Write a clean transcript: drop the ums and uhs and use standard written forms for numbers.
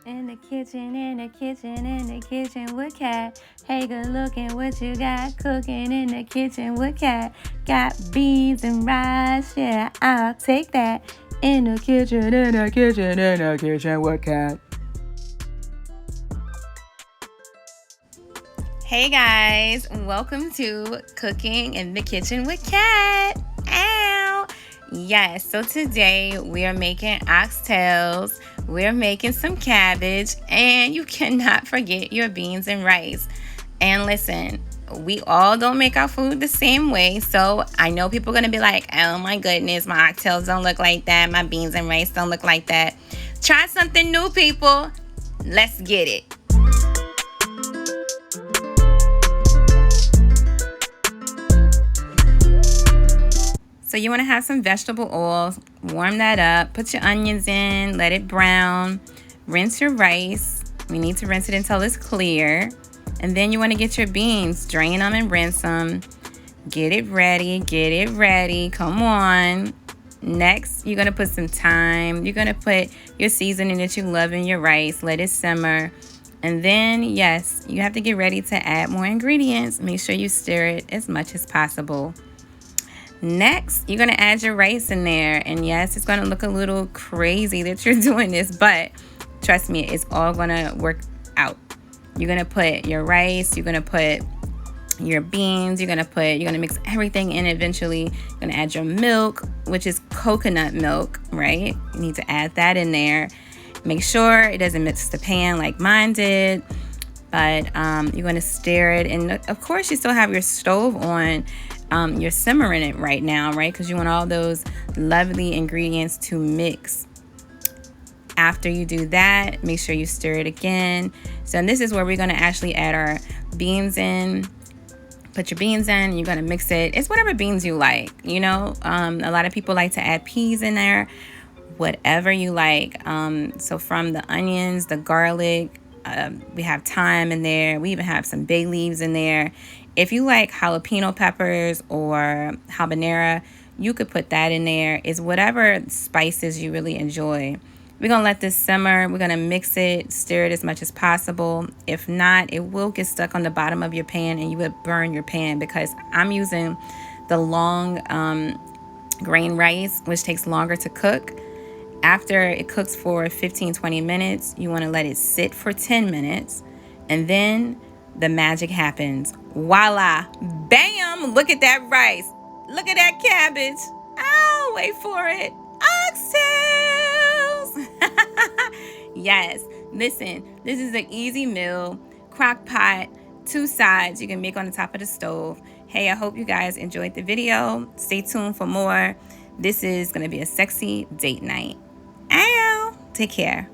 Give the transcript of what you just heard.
In the kitchen, in the kitchen, in the kitchen with Cat. Hey, good looking, what you got cooking in the kitchen with Cat? Got beans and rice, yeah, I'll take that. In the kitchen, in the kitchen, in the kitchen with Cat. Hey guys, welcome to Cooking in the Kitchen with Cat. Ow! Yes, so today we are making oxtails, we're making some cabbage, and you cannot forget your beans and rice. And listen, we all don't make our food the same way, so I know people are going to be like, oh my goodness, my oxtails don't look like that, my beans and rice don't look like that. Try something new, people. Let's get it. So you want to have some vegetable oil, warm that up, put your onions in, let it brown, rinse your rice. We need to rinse it until it's clear. And then you want to get your beans, drain them and rinse them. Get it ready, come on. Next, you're going to put some thyme. You're going to put your seasoning that you love in your rice, let it simmer. And then, yes, you have to get ready to add more ingredients. Make sure you stir it as much as possible. Next, you're going to add your rice in there. And yes, it's going to look a little crazy that you're doing this, but trust me, it's all going to work out. You're going to put your rice, you're going to put your beans, you're going to mix everything in eventually. You're going to add your milk, which is coconut milk, right? You need to add that in there. Make sure it doesn't mix the pan like mine did. But you're going to stir it. And of course, you still have your stove on. You're simmering it right now, right? Because you want all those lovely ingredients to mix. After you do that, make sure you stir it again. So this is where we're going to actually add our beans in. Put your beans in. You're going to mix it. It's whatever beans you like. You know, a lot of people like to add peas in there. Whatever you like. So from the onions, the garlic, we have thyme in there. We even have some bay leaves in there. If you like jalapeno peppers or habanero, you could put that in there. It's whatever spices you really enjoy. We're going to let this simmer. We're going to mix it, stir it as much as possible. If not, it will get stuck on the bottom of your pan and you would burn your pan, because I'm using the long grain rice, which takes longer to cook. After it cooks for 15-20 minutes, you want to let it sit for 10 minutes. And then the magic happens. Voila! Bam! Look at that rice. Look at that cabbage. Oh, wait for it. Oxtails! Yes. Listen, this is an easy meal. Crock pot, 2 sides you can make on the top of the stove. Hey, I hope you guys enjoyed the video. Stay tuned for more. This is going to be a sexy date night. Ow! Take care.